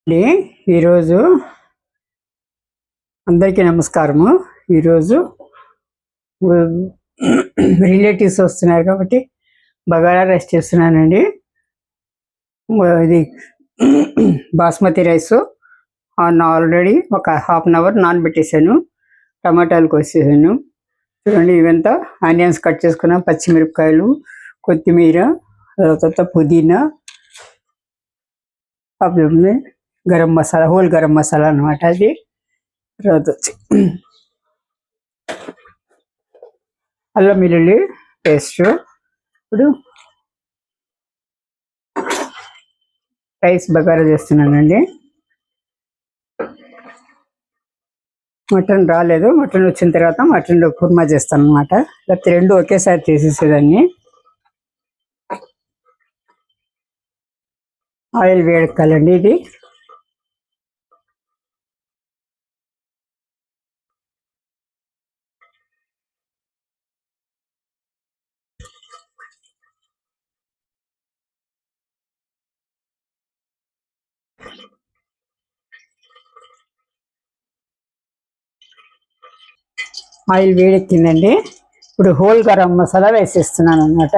అండి ఈరోజు అందరికీ నమస్కారము. ఈరోజు రిలేటివ్స్ వస్తున్నారు కాబట్టి బగారా రైస్ చేస్తున్నానండి. ఇది బాస్మతి రైస్ ఆల్రెడీ ఒక హాఫ్ అన్ అవర్ నానబెట్టేసాను. టమాటాలు కోసేసాను. చూడండి, ఇవంతా ఆనియన్స్ కట్ చేసుకున్నాం, పచ్చిమిరపకాయలు, కొత్తిమీర, తర్వాత పుదీనా, అప్పుడు గరం మసాలా, హోల్ గరం మసాలా అనమాట. అది తర్వాత వచ్చి అల్లం వెల్లుల్లి పేస్ట్. ఇప్పుడు రైస్ బగారా చేస్తున్నానండి. మటన్ రాలేదు, మటన్ వచ్చిన తర్వాత మటన్లో కుర్మా చేస్తాను అనమాట. లేకపోతే రెండు ఒకేసారి చేసేసేదాన్ని. ఆయిల్ వేడెక్కాలండి. ఇది ఆయిల్ వేడెక్కిందండి. ఇప్పుడు హోల్ గరం మసాలా వేసేస్తున్నాను అనమాట.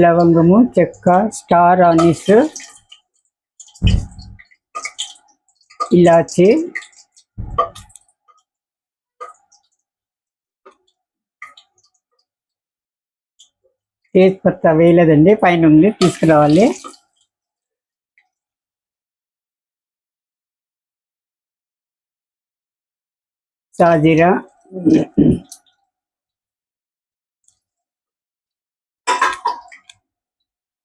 లవంగము, చెక్క, స్టార్ ఆనీస్, ఇలాచి, తేజ్పత్తా వేయలేదండి, పైన ఉంది, తీసుకురావాలి. సాజీరా,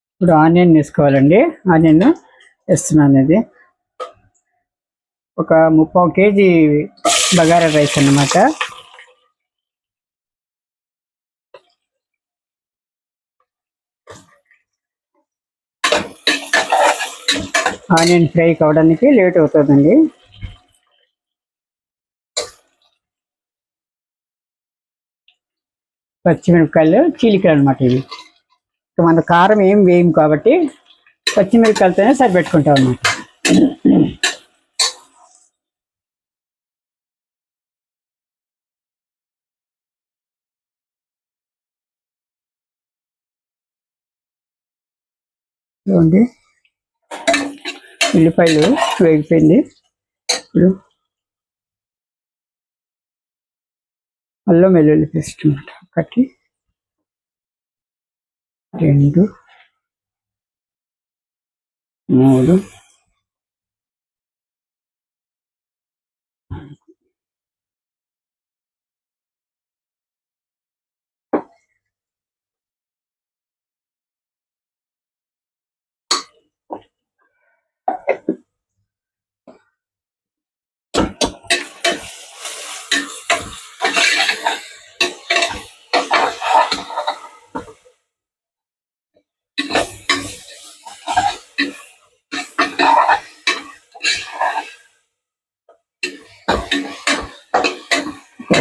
ఇప్పుడు ఆనియన్ వేసుకోవాలండి. ఆనియన్ వేస్తున్నాను. ఇది ఒక 3/4 కేజీ బగారా రైస్ అన్నమాట. ఆనియన్ ఫ్రై కావడానికి లేట్ అవుతుందండి. పచ్చిమిరపకాయలు చీలికలు అనమాట. ఇవి మన కారం ఏం వేయం కాబట్టి పచ్చిమిరపకాయలతోనే సరిపెట్టుకుంటాం అన్నమాట. చూడండి, ఉల్లిపాయలు వేగిపోయింది. ఇప్పుడు అల్లం వెల్లుల్లి పేస్ట్ అనమాట. 1, 2, 3,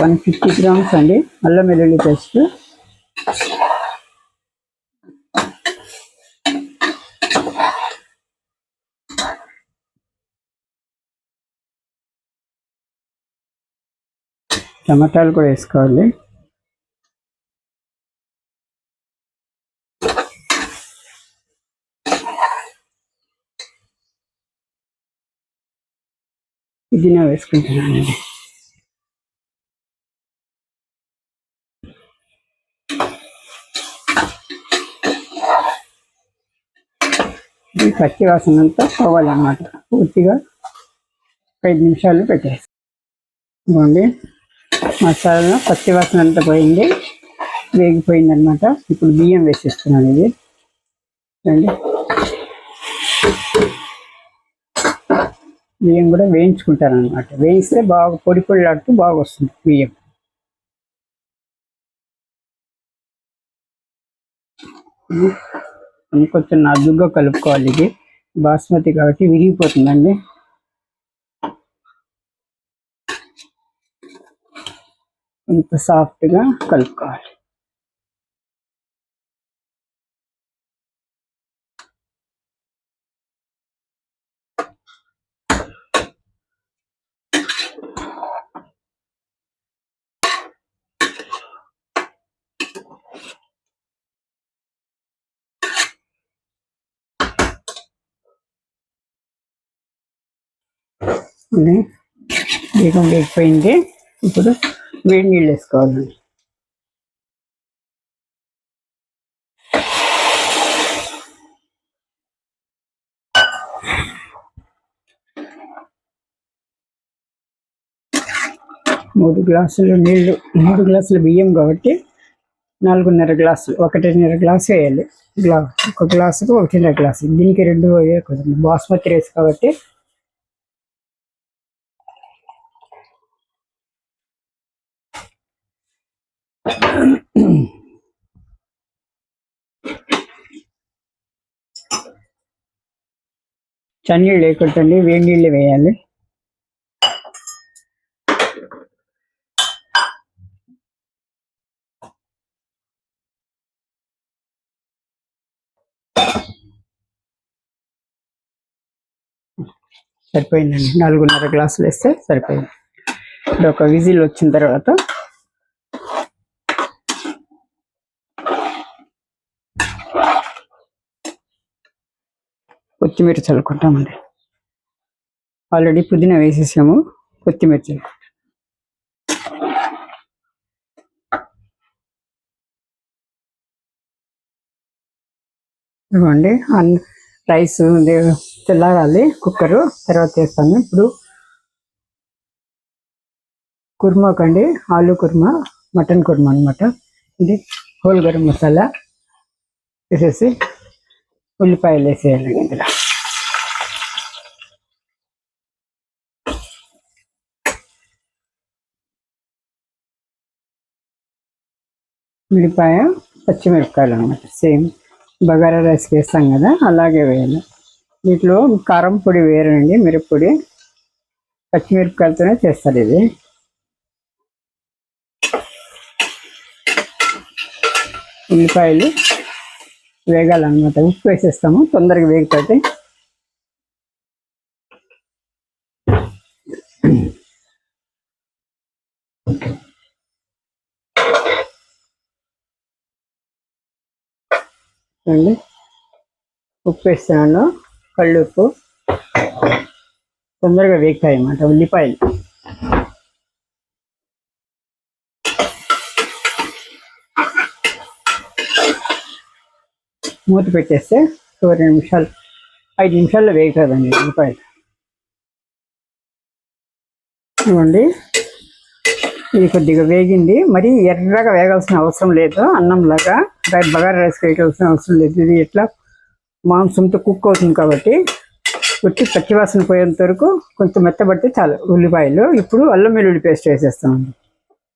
150 గ్రామ్స్ అండి అల్లం వెల్లుల్లి పేస్ట్. టమాటాలు కూడా వేసుకోవాలి. పుదీనా వేసుకుంటున్నానండి. ఈ పచ్చి వాసన అంతా పోవాలన్నమాట. పూర్తిగా 5 నిమిషాలు పెట్టేసి ఇవ్వండి. మసాలా పచ్చి వాసన అంతా పోయింది, వేగిపోయింది అనమాట. ఇప్పుడు బియ్యం వేసేస్తున్నాను. ఇది చూడండి, బియ్యం కూడా వేయించుకుంటాను అనమాట. వేయిస్తే బాగా పొడి పొడిలాడుతూ బాగా వస్తుంది బియ్యం. కొంచెం నాజుగ్గా కలుపుకోవాలి. ఇది బాస్మతి కాబట్టి విరిగిపోతుందండి. ఇంత సాఫ్ట్గా కలుపుకోవాలి. బీగం వేగిపోయింది. ఇప్పుడు వేడి నీళ్ళు వేసుకోవాలండి. మూడు గ్లాసులు నీళ్ళు, 3 గ్లాసులు బియ్యం కాబట్టి 4.5 గ్లాసులు, 1.5 గ్లాసు వేయాలి. ఒక గ్లాసుకు 1.5 గ్లాసు. దీనికి 2 వేయకూడదు, బాస్మతి రైస్ కాబట్టి. చన్నీళ్ళు వేయకూడదండి, వేడి నీళ్ళు వేయాలి. సరిపోయిందండి, 4.5 గ్లాసులు వేస్తే సరిపోయింది. ఇప్పుడు ఒక విజిల్ వచ్చిన తర్వాత కొత్తిమీర చల్లుకుంటామండి. ఆల్రెడీ పుదీనా వేసేసాము, కొత్తిమీర చల్లుకుంటాం. ఇవ్వండి, రైస్ తెల్లారాలి, కుక్కరు తర్వాత వేస్తాను. ఇప్పుడు కుర్మా కండి, ఆలు కుర్మా, మటన్ కుర్మా అనమాట. ఇది హోల్ గరం మసాలా వేసేసి ఉల్లిపాయలు వేసేయాలి. ఇందులో ఉల్లిపాయ, పచ్చిమిరపకాయలు అనమాట. సేమ్ బగారా రైస్కి వేస్తాం కదా, అలాగే వేయాలి. వీటిలో కారం పొడి వేరండి, మిరప్పొడి, పచ్చిమిరపకాయలతోనే చేస్తారు ఇది. ఉల్లిపాయలు వేగాలన్నమాట. ఉప్పు వేసేస్తాము, తొందరగా వేగిపోతే. అండి ఉప్పు వేస్తున్నాను, కళ్ళు ఉప్పు. తొందరగా వేగుతాయి అన్నమాట ఉల్లిపాయలు. మూత పెట్టేస్తే 2 నిమిషాలు, 5 నిమిషాల్లో వేగుతుందండి ఉల్లిపాయలు. ఇవ్వండి, ఇది కొద్దిగా వేగింది. మరి ఎర్రగా వేగాల్సిన అవసరం లేదు, అన్నంలాగా బగారా రైస్ వేయాల్సిన అవసరం లేదు. ఇది ఎట్లా మాంసంతో కుక్ అవుతుంది కాబట్టి ఉట్టి పచ్చివాసన పోయేంత వరకు కొంచెం మెత్తబడితే చాలు ఉల్లిపాయలు. ఇప్పుడు అల్లం వెల్లుల్లి పేస్ట్ వేసేస్తామండి.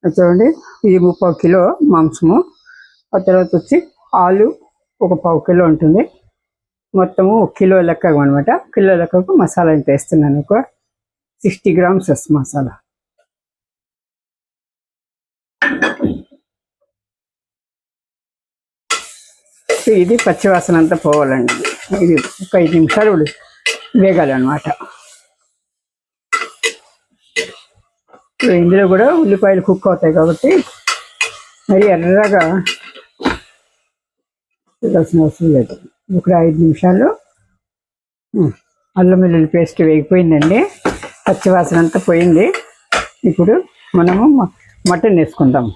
చూడండి, ఇది 3/4 కిలో మాంసము. ఆ తర్వాత వచ్చి ఆలు ఒక 1/4 కిలో ఉంటుంది. మొత్తము 1 కిలో లెక్క అనమాట. కిలో లెక్కకు మసాలా ఇంత వేస్తున్నాను. ఒక 60 గ్రామ్స్ వస్తుంది మసాలా. ఇది పచ్చివాసన అంతా పోవాలండి. ఇది ఒక 5 నిమిషాలు వేగాలి అనమాట. ఇందులో కూడా ఉల్లిపాయలు కుక్ అవుతాయి కాబట్టి మరి ఎర్రగా వేయాల్సిన అవసరం లేదు. ఒక 5 నిమిషాల్లో అల్లం వెల్లుల్లి పేస్ట్ వేగిపోయిందండి, పచ్చివాసన అంతా పోయింది. ఇప్పుడు మనము మటన్ వేసుకుందాం.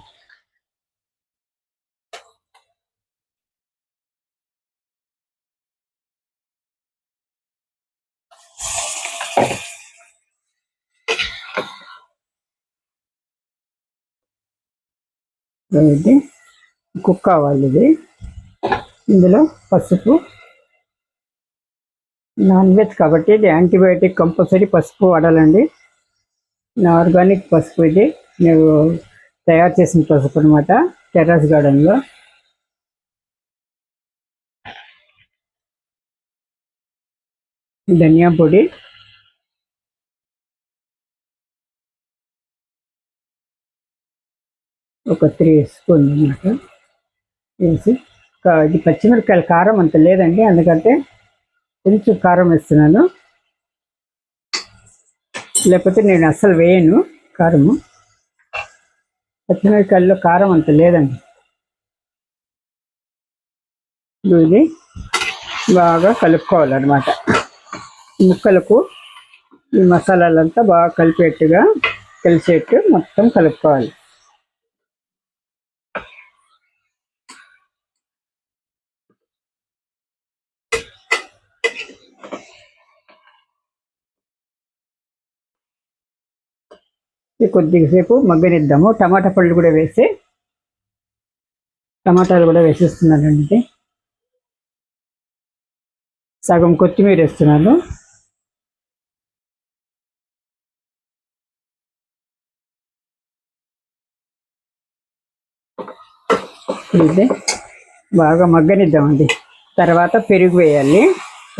ఇది కుక్ కావాలి. ఇది ఇందులో పసుపు, నాన్ వెజ్ కాబట్టి ఇది యాంటీబయాటిక్, కంపల్సరీ పసుపు వాడాలండి. ఆర్గానిక్ పసుపు, ఇది నేను తయారు చేసిన పసుపు అనమాట, టెర్రస్ గార్డెన్లో. ధనియా పొడి, ఒక 3 స్పూన్ అన్నమాట వేసి. ఇది పచ్చిమిరపకాయల కారం అంత లేదండి, అందుకంటే కొంచెం కారం వేస్తున్నాను. లేకపోతే నేను అస్సలు వేయను కారము. పచ్చిమిరపకాయల్లో కారం అంత లేదండి. ఇది బాగా కలుపుకోవాలన్నమాట. ముక్కలకు ఈ మసాలాలంతా బాగా కలిసేట్టు మొత్తం కలుపుకోవాలి. కొద్దిసేపు మగ్గనిద్దాము. టమాటాలు కూడా వేసేస్తున్నానండి. సగం కొత్తిమీర వేస్తున్నాను. ఇది బాగా మగ్గనిద్దామండి. తర్వాత పెరుగు వేయాలి.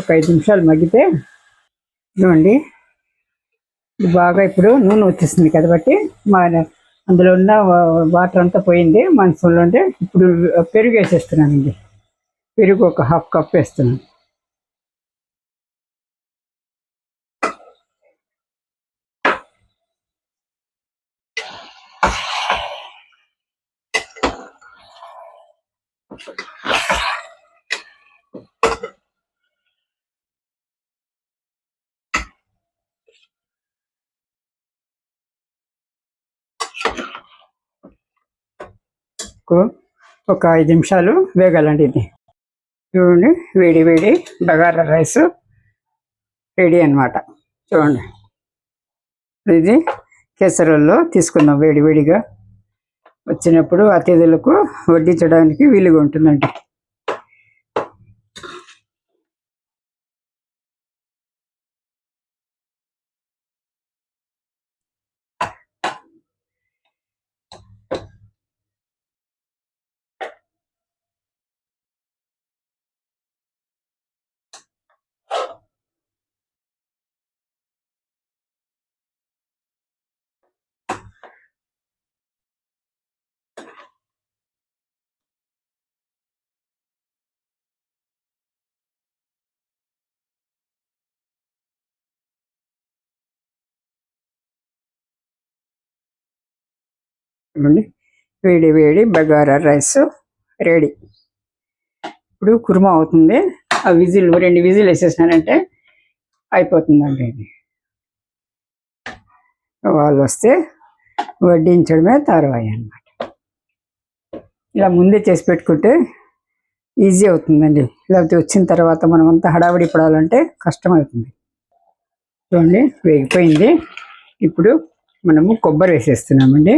ఒక 5 నిమిషాలు మగ్గితే చూడండి బాగా ఇప్పుడు నూనె వచ్చేస్తుంది కాబట్టి అందులో ఉన్న వాటర్ అంతా పోయింది. మనసులో ఉంటే ఇప్పుడు పెరుగు వేసేస్తున్నానండి. పెరుగు ఒక 1/2 కప్ వేస్తున్నాను. ఒక 5 నిమిషాలు వేగాలండి. ఇది చూడండి వేడి వేడి బగారా రైస్ రెడీ అన్నమాట. చూడండి ఇది కేసరుల్లో తీసుకుందాం. వేడి వేడిగా వచ్చినప్పుడు అతిథులకు వడ్డించడానికి వీలుగా ఉంటుందండి. వేడి వేడి బగారా రైస్ రెడీ. ఇప్పుడు కుర్మా అవుతుంది. ఆ 2 విజిల్ వేసేసినానంటే అయిపోతుందండి. ఇది వాళ్ళు వస్తే వడ్డించడమే తర్వాయి అన్నమాట. ఇలా ముందే చేసి పెట్టుకుంటే ఈజీ అవుతుందండి. లేకపోతే వచ్చిన తర్వాత మనం అంతా హడావిడి పడాలంటే కష్టమవుతుంది. చూడండి వేగిపోయింది. ఇప్పుడు మనము కొబ్బరి వేసేస్తున్నామండి.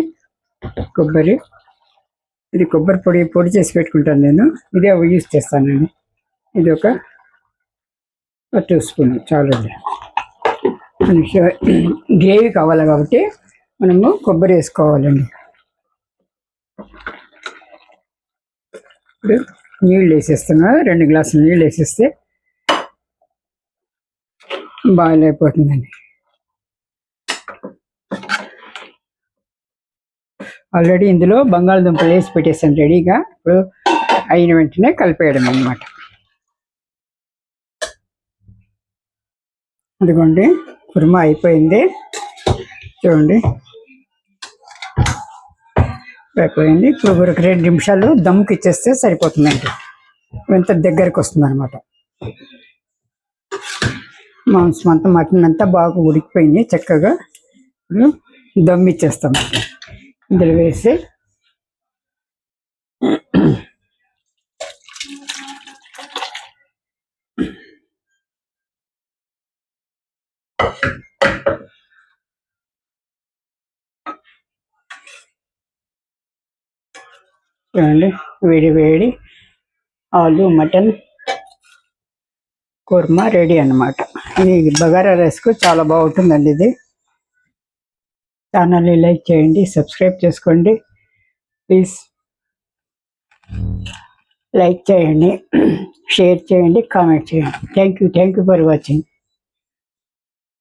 ఇది కొబ్బరి పొడి చేసి పెట్టుకుంటాను నేను. ఇదే యూజ్ చేస్తానండి. ఇది ఒక 2 స్పూన్ చాలండి. గ్రేవీ కావాలి కాబట్టి మనము కొబ్బరి వేసుకోవాలండి. ఇప్పుడు నీళ్ళు వేసేస్తున్నా. 2 గ్లాసులు నీళ్ళు వేసేస్తే బాయిల్ అయిపోతుందండి. ఆల్రెడీ ఇందులో బంగాళదుంపలు వేసి పెట్టేసాను రెడీగా. ఇప్పుడు అయిన వెంటనే కలిపేయడం అన్నమాట. అదిగోండి కుర్మా అయిపోయింది. చూడండి అయిపోయింది. ఇప్పుడు ఒక 2 నిమిషాలు దమ్కి ఇచ్చేస్తే సరిపోతుందండి. ఎంత దగ్గరికి వస్తుంది అనమాట. మాంసం అంతా మటన్ అంతా బాగా ఉడికిపోయింది చక్కగా. ఇప్పుడు దమ్ ఇచ్చేస్తాం. ఇందులో వేసి చూడండి వేడి వేడి ఆలు మటన్ కుర్మా రెడీ అన్నమాట. ఇది బగారా రైస్కు చాలా బాగుంటుందండి. ఇది ఛానల్ని లైక్ చేయండి, సబ్స్క్రైబ్ చేసుకోండి ప్లీజ్. లైక్ చేయండి, షేర్ చేయండి, కామెంట్ చేయండి. Thank you for watching.